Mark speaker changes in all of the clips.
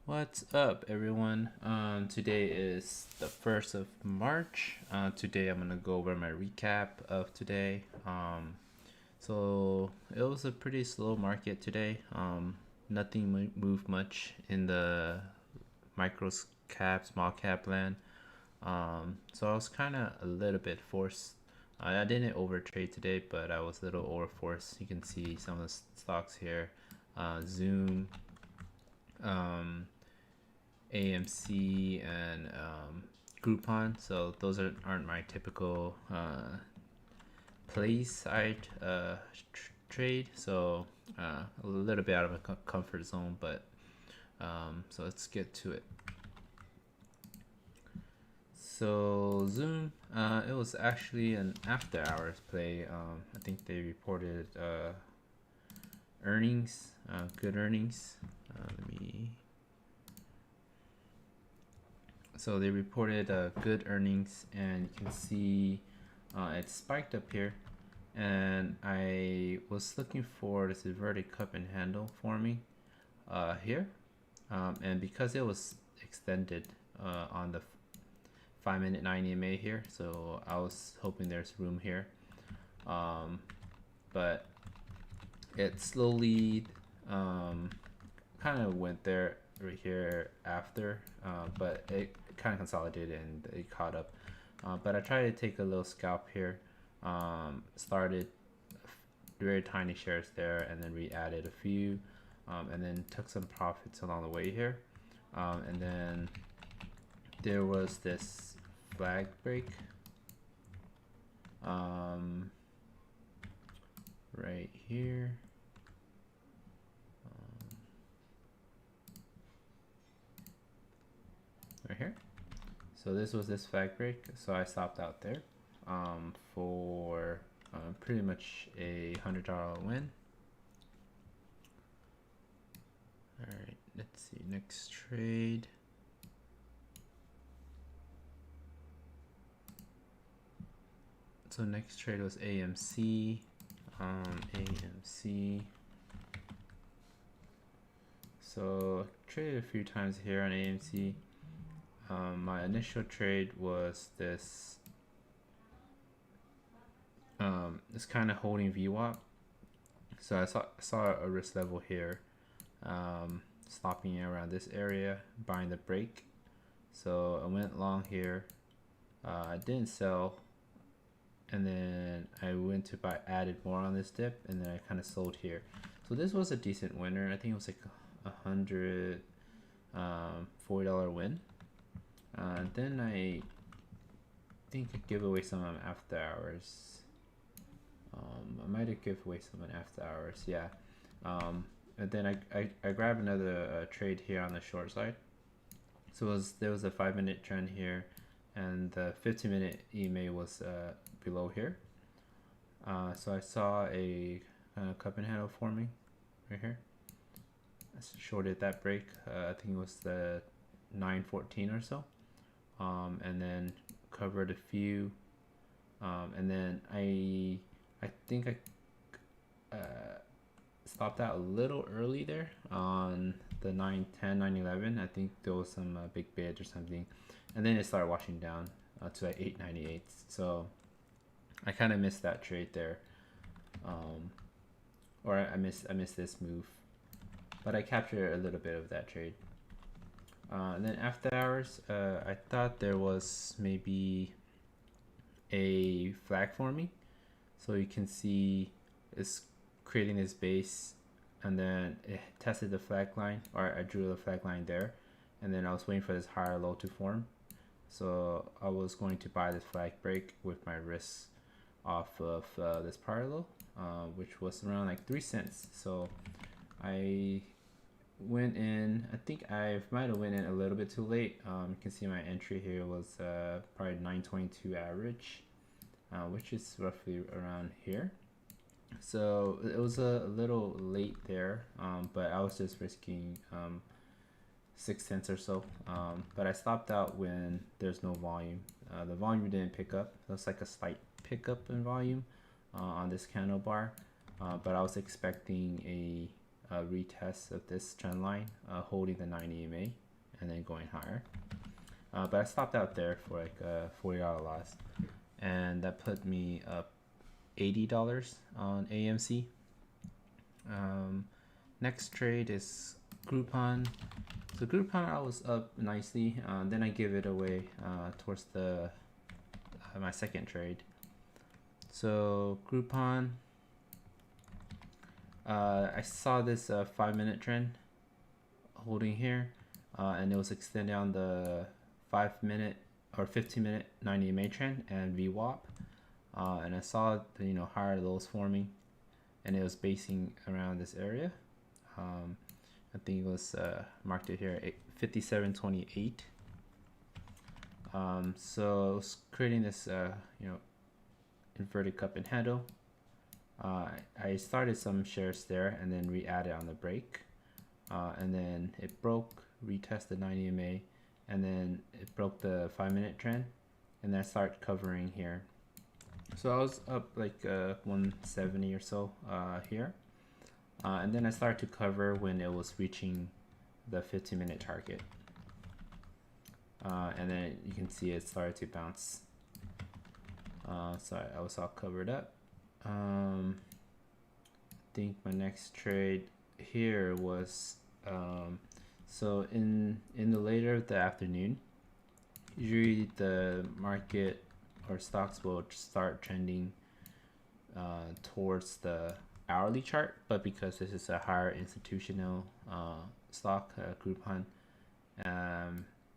Speaker 1: What's up, everyone? Today is the 1st of March. Today I'm gonna go over my recap of today. So it was a pretty slow market today. Nothing moved much in the micro cap, small cap land. So I was kind of a little bit forced. I didn't overtrade today, but I was a little overforced. You can see some of the stocks here. Zoom, um, AMC, and Groupon. So those aren't my typical place I'd trade. So a little bit out of a comfort zone, but so let's get to it. So Zoom, it was actually an after hours play. I think they reported earnings, good earnings. Let me So they reported good earnings, and you can see it spiked up here. And I was looking for this inverted cup and handle forming here, and because it was extended on the 5-minute 9 EMA here, so I was hoping there's room here, but it slowly kind of went there right here after, but it kind of consolidated and it caught up. But I tried to take a little scalp here. Started very tiny shares there, and then we added a few, and then took some profits along the way here. And then there was this flag break right here. Right here. So this was this flag break, so I stopped out there for pretty much a $100 win. All right, let's see, next trade. So next trade was AMC. AMC. So I traded a few times here on AMC. My initial trade was this it's kind of holding VWAP. So I saw a risk level here, stopping around this area, buying the break. So I went long here. I didn't sell, and then I went to buy, added more on this dip, and then I kind of sold here. So this was a decent winner. I think it was like $140 win. Then I think I give away some on after hours. I might have given away some on after hours, yeah. And then I grabbed another trade here on the short side. So there was a 5-minute trend here, and the 15-minute EMA was below here. So I saw a cup and handle forming right here. I shorted that break. I think it was the 914 or so, and then covered a few, and then I think I stopped out a little early there on the 910, 911. I think there was some big bid or something, and then it started washing down to like 898. So I kind of missed that trade there, or I missed this move, but I captured a little bit of that trade. And then after hours, I thought there was maybe a flag forming. So you can see it's creating this base, and then it tested the flag line, or I drew the flag line there, and then I was waiting for this higher low to form. So I was going to buy this flag break with my risks off of this prior low, which was around like 3 cents. So I went in. I think I might have went in a little bit too late. You can see my entry here was probably 922 average, which is roughly around here. So it was a little late there, but I was just risking 6 cents or so. But I stopped out when there's no volume. The volume didn't pick up. It was like a slight pickup in volume on this candle bar, but I was expecting a retest of this trend line, holding the 90 EMA and then going higher. But I stopped out there for like a $40 loss, and that put me up $80 on AMC. Next trade is Groupon. So Groupon, I was up nicely. Then I give it away towards the my second trade. So Groupon, I saw this 5-minute trend holding here, and it was extending on the 5-minute or 15-minute 90 EMA trend and VWAP, and I saw the higher lows forming, and it was basing around this area. I think it was marked it here 57.28. So it was creating this inverted cup and handle. I started some shares there and then re-added on the break, and then it broke, retested 90 EMA, and then it broke the 5-minute trend, and then I started covering here. So I was up like 170 or so here, and then I started to cover when it was reaching the 15-minute target, and then you can see it started to bounce. So I was all covered up. I think my next trade here was so in the later of the afternoon, usually the market or stocks will start trending towards the hourly chart, but because this is a higher institutional stock, Groupon,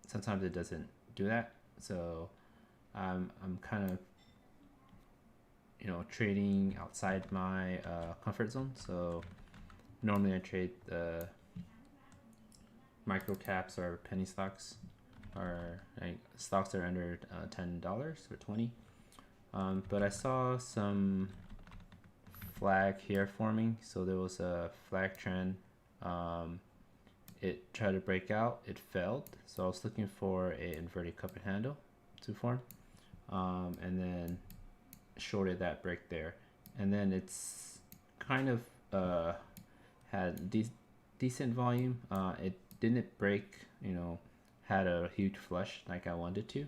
Speaker 1: sometimes it doesn't do that. So I'm kind of trading outside my comfort zone. So normally I trade the micro caps or penny stocks, or like stocks that are under $10 or 20. But I saw some flag here forming, so there was a flag trend. It tried to break out, it failed, so I was looking for a inverted cup and handle to form, and then shorted that break there, and then it's kind of had decent volume. It didn't break, had a huge flush like I wanted to,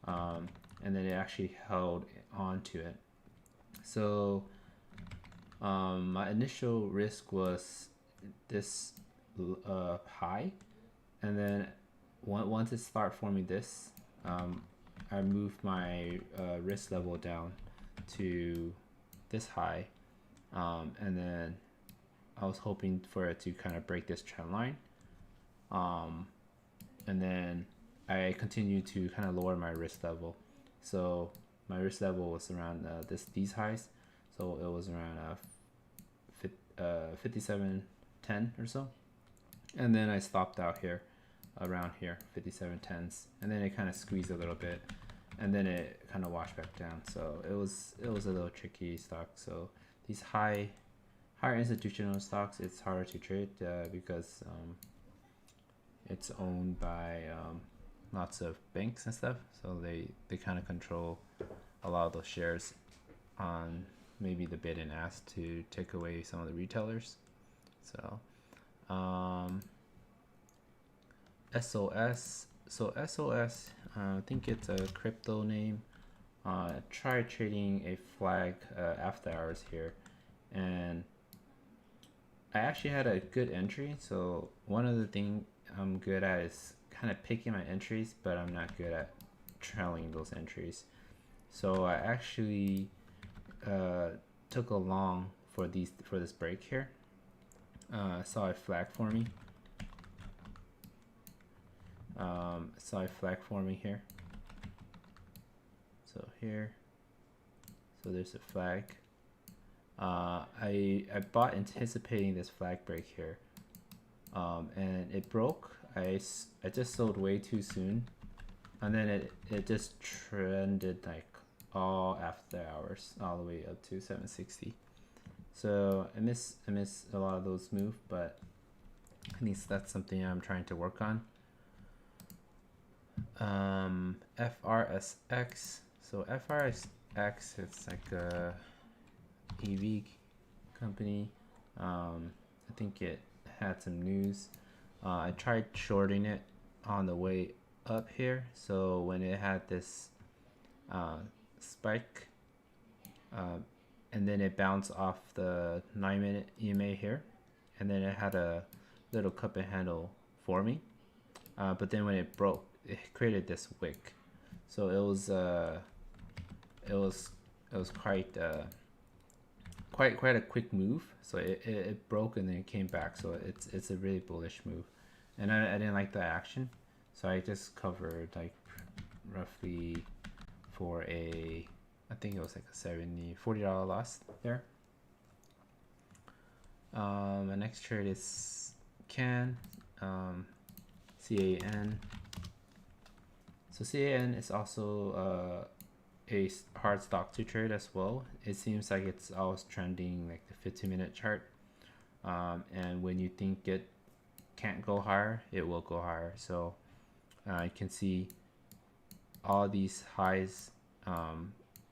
Speaker 1: and then it actually held on to it. So my initial risk was this high, and then once it started forming this, I moved my risk level down to this high, and then I was hoping for it to kind of break this trend line, and then I continued to kind of lower my risk level. So my risk level was around these highs, so it was around 57.10 or so, and then I stopped out here around here 57.10s, and then it kind of squeezed a little bit, and then it kind of washed back down. So it was a little tricky stock. So these higher institutional stocks, it's harder to trade because it's owned by lots of banks and stuff, so they kind of control a lot of those shares on maybe the bid and ask to take away some of the retailers. So SOS. So SOS, I think it's a crypto name. Try trading a flag after hours here, and I actually had a good entry. So one of the things I'm good at is kind of picking my entries, but I'm not good at trailing those entries. So I actually took a long for this break here. Saw a flag forming. Saw a flag forming here. So here, so there's a flag. I bought anticipating this flag break here, and it broke. I just sold way too soon, and then it just trended like all after hours all the way up to 760. So I miss a lot of those moves, but at least that's something I'm trying to work on. FRSX. So FRSX, it's like a EV company. I think it had some news. I tried shorting it on the way up here, so when it had this spike, and then it bounced off the 9-minute EMA here, and then it had a little cup and handle forming, but then when it broke, it created this wick. So it was quite a quick move. So it broke and then it came back. So it's a really bullish move, and I didn't like the action, so I just covered like roughly for a, I think it was like a $40 loss there. My next trade is CAN, CAN. So CAN is also a hard stock to trade as well. It seems like it's always trending like the 15-minute chart, and when you think it can't go higher, it will go higher. So you can see all these highs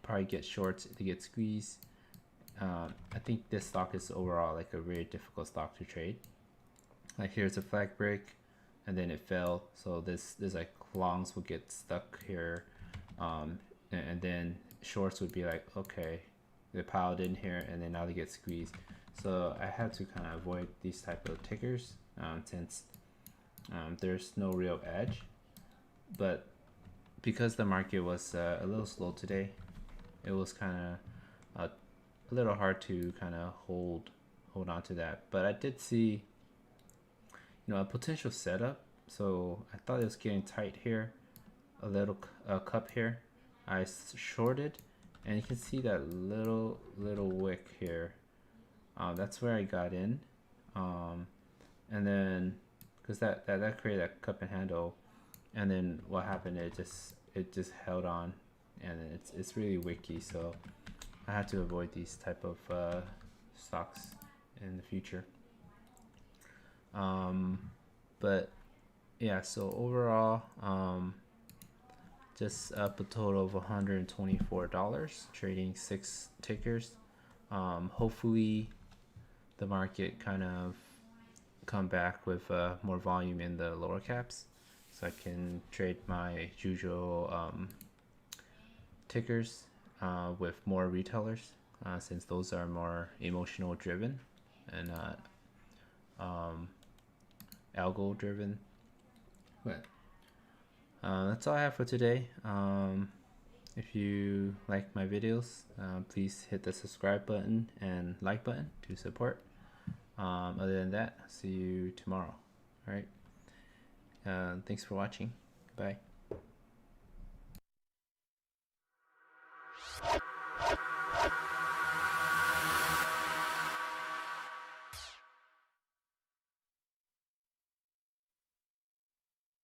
Speaker 1: probably get shorts, they get squeezed. I think this stock is overall like a very difficult stock to trade. Like here's a flag break, and then it fell. So this like longs will get stuck here, and then shorts would be like, okay, they piled in here, and then now they get squeezed. So I had to kind of avoid these type of tickers since there's no real edge. But because the market was a little slow today, it was kind of a little hard to kind of hold on to that. But I did see, a potential setup. So I thought it was getting tight here, a little cup here. I shorted, and you can see that little wick here. That's where I got in, and then because that created a cup and handle, and then what happened? It just held on, and it's really wicky. So I had to avoid these type of stocks in the future. But yeah, so overall, just up a total of $124 trading 6 tickers. Hopefully the market kind of come back with more volume in the lower caps, so I can trade my usual tickers with more retailers, since those are more emotional driven and not algo driven. But that's all I have for today. If you like my videos, please hit the subscribe button and like button to support. Other than that, see you tomorrow. All right. Thanks for watching. Bye.